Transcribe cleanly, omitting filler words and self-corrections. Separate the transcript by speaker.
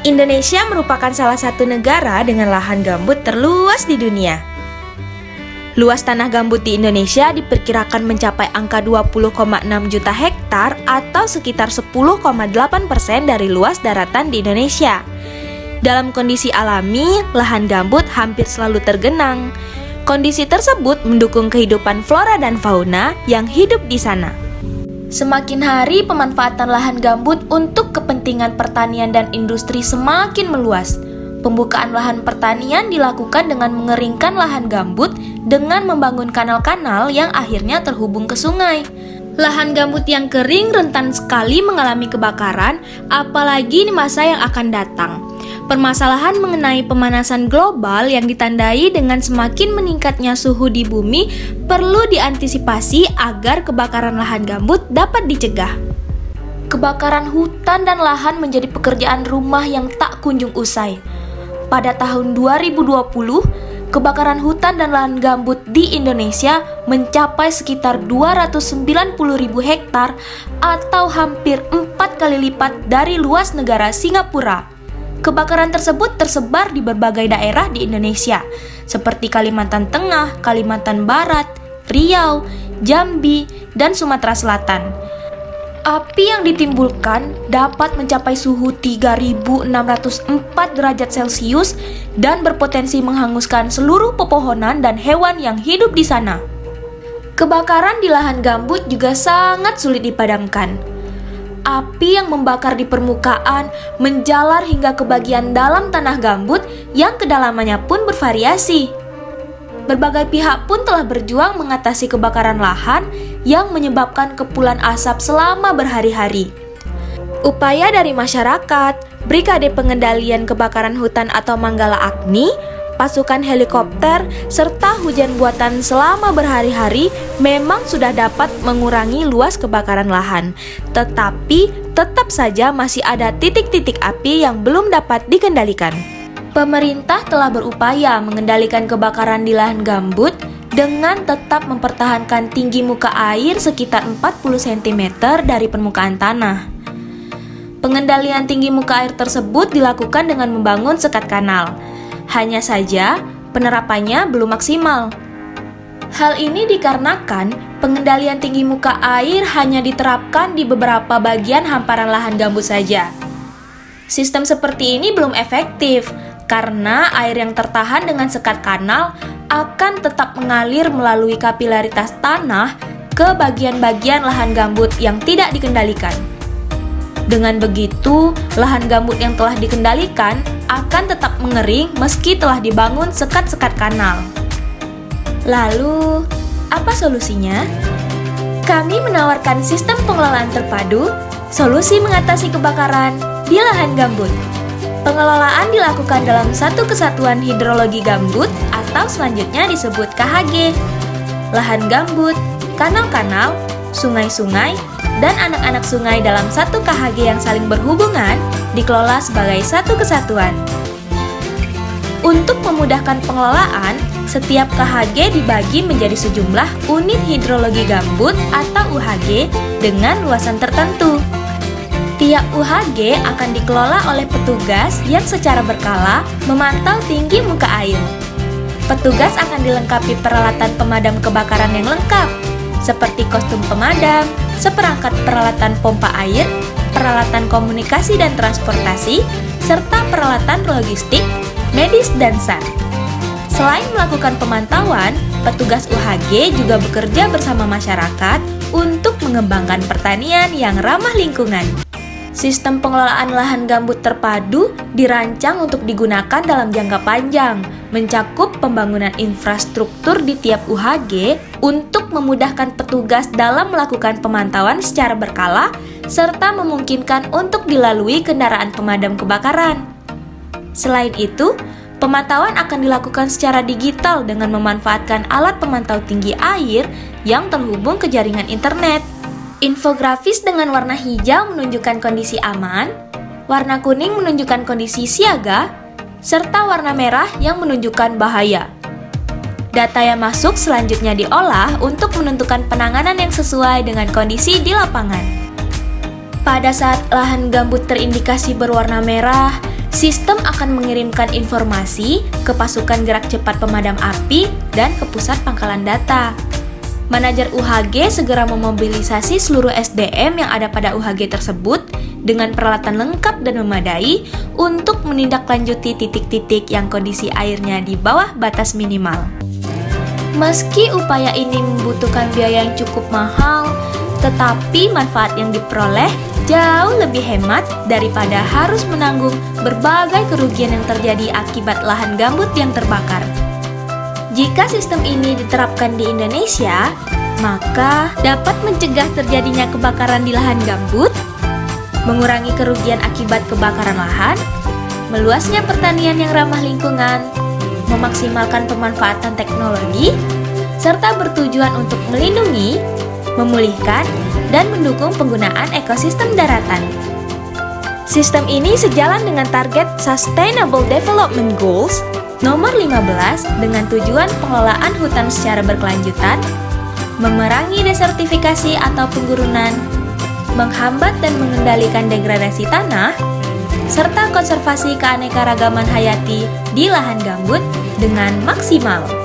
Speaker 1: Indonesia merupakan salah satu negara dengan lahan gambut terluas di dunia. Luas tanah gambut di Indonesia diperkirakan mencapai angka 20,6 juta hektar atau sekitar 10,8% dari luas daratan di Indonesia. Dalam kondisi alami, lahan gambut hampir selalu tergenang. Kondisi tersebut mendukung kehidupan flora dan fauna yang hidup di sana. Semakin hari pemanfaatan lahan gambut untuk kepentingan pertanian dan industri semakin meluas. Pembukaan lahan pertanian dilakukan dengan mengeringkan lahan gambut dengan membangun kanal-kanal yang akhirnya terhubung ke sungai. Lahan gambut yang kering rentan sekali mengalami kebakaran, apalagi di masa yang akan datang. Permasalahan mengenai pemanasan global yang ditandai dengan semakin meningkatnya suhu di bumi perlu diantisipasi agar kebakaran lahan gambut dapat dicegah. Kebakaran hutan dan lahan menjadi pekerjaan rumah yang tak kunjung usai. Pada tahun 2020, kebakaran hutan dan lahan gambut di Indonesia mencapai sekitar 290.000 hektar atau hampir 4 kali lipat dari luas negara Singapura. Kebakaran tersebut tersebar di berbagai daerah di Indonesia, seperti Kalimantan Tengah, Kalimantan Barat, Riau, Jambi, dan Sumatera Selatan. Api yang ditimbulkan dapat mencapai suhu 3.604 derajat Celcius dan berpotensi menghanguskan seluruh pepohonan dan hewan yang hidup di sana. Kebakaran di lahan gambut juga sangat sulit dipadamkan. Api yang membakar di permukaan menjalar hingga ke bagian dalam tanah gambut yang kedalamannya pun bervariasi. Berbagai pihak pun telah berjuang mengatasi kebakaran lahan yang menyebabkan kepulan asap selama berhari-hari. Upaya dari masyarakat, Brigade Pengendalian Kebakaran Hutan atau Manggala Agni, pasukan helikopter, serta hujan buatan selama berhari-hari memang sudah dapat mengurangi luas kebakaran lahan. Tetapi tetap saja masih ada titik-titik api yang belum dapat dikendalikan. Pemerintah telah berupaya mengendalikan kebakaran di lahan gambut dengan tetap mempertahankan tinggi muka air sekitar 40 cm dari permukaan tanah. Pengendalian tinggi muka air tersebut dilakukan dengan membangun sekat kanal. Hanya saja, penerapannya belum maksimal. Hal ini dikarenakan pengendalian tinggi muka air hanya diterapkan di beberapa bagian hamparan lahan gambut saja. Sistem seperti ini belum efektif, karena air yang tertahan dengan sekat kanal akan tetap mengalir melalui kapilaritas tanah ke bagian-bagian lahan gambut yang tidak dikendalikan. Dengan begitu, lahan gambut yang telah dikendalikan akan tetap mengering meski telah dibangun sekat-sekat kanal. Lalu, apa solusinya? Kami menawarkan sistem pengelolaan terpadu, solusi mengatasi kebakaran di lahan gambut. Pengelolaan dilakukan dalam satu kesatuan hidrologi gambut atau selanjutnya disebut KHG. Lahan gambut, kanal-kanal, sungai-sungai, dan anak-anak sungai dalam satu KHG yang saling berhubungan dikelola sebagai satu kesatuan. Untuk memudahkan pengelolaan, setiap KHG dibagi menjadi sejumlah unit hidrologi gambut atau UHG dengan luasan tertentu. Tiap UHG akan dikelola oleh petugas yang secara berkala memantau tinggi muka air. Petugas akan dilengkapi peralatan pemadam kebakaran yang lengkap, seperti kostum pemadam, seperangkat peralatan pompa air, peralatan komunikasi dan transportasi, serta peralatan logistik, medis, dan SAR. Selain melakukan pemantauan, petugas UHG juga bekerja bersama masyarakat untuk mengembangkan pertanian yang ramah lingkungan. Sistem pengelolaan lahan gambut terpadu dirancang untuk digunakan dalam jangka panjang, mencakup pembangunan infrastruktur di tiap UHG untuk memudahkan petugas dalam melakukan pemantauan secara berkala, serta memungkinkan untuk dilalui kendaraan pemadam kebakaran. Selain itu, pemantauan akan dilakukan secara digital dengan memanfaatkan alat pemantau tinggi air yang terhubung ke jaringan internet. Infografis dengan warna hijau menunjukkan kondisi aman, warna kuning menunjukkan kondisi siaga, serta warna merah yang menunjukkan bahaya. Data yang masuk selanjutnya diolah untuk menentukan penanganan yang sesuai dengan kondisi di lapangan. Pada saat lahan gambut terindikasi berwarna merah, Sistem akan mengirimkan informasi ke pasukan gerak cepat pemadam api dan ke pusat pangkalan data. Manajer UHG segera memobilisasi seluruh SDM yang ada pada UHG tersebut dengan peralatan lengkap dan memadai untuk menindaklanjuti titik-titik yang kondisi airnya di bawah batas minimal. Meski upaya ini membutuhkan biaya yang cukup mahal, tetapi manfaat yang diperoleh jauh lebih hemat daripada harus menanggung berbagai kerugian yang terjadi akibat lahan gambut yang terbakar. Jika sistem ini diterapkan di Indonesia, maka dapat mencegah terjadinya kebakaran di lahan gambut, mengurangi kerugian akibat kebakaran lahan, meluasnya pertanian yang ramah lingkungan, memaksimalkan pemanfaatan teknologi, serta bertujuan untuk melindungi, memulihkan, dan mendukung penggunaan ekosistem daratan. Sistem ini sejalan dengan target Sustainable Development Goals nomor 15 dengan tujuan pengelolaan hutan secara berkelanjutan, memerangi desertifikasi atau penggurunan, menghambat dan mengendalikan degradasi tanah, serta konservasi keanekaragaman hayati di lahan gambut dengan maksimal.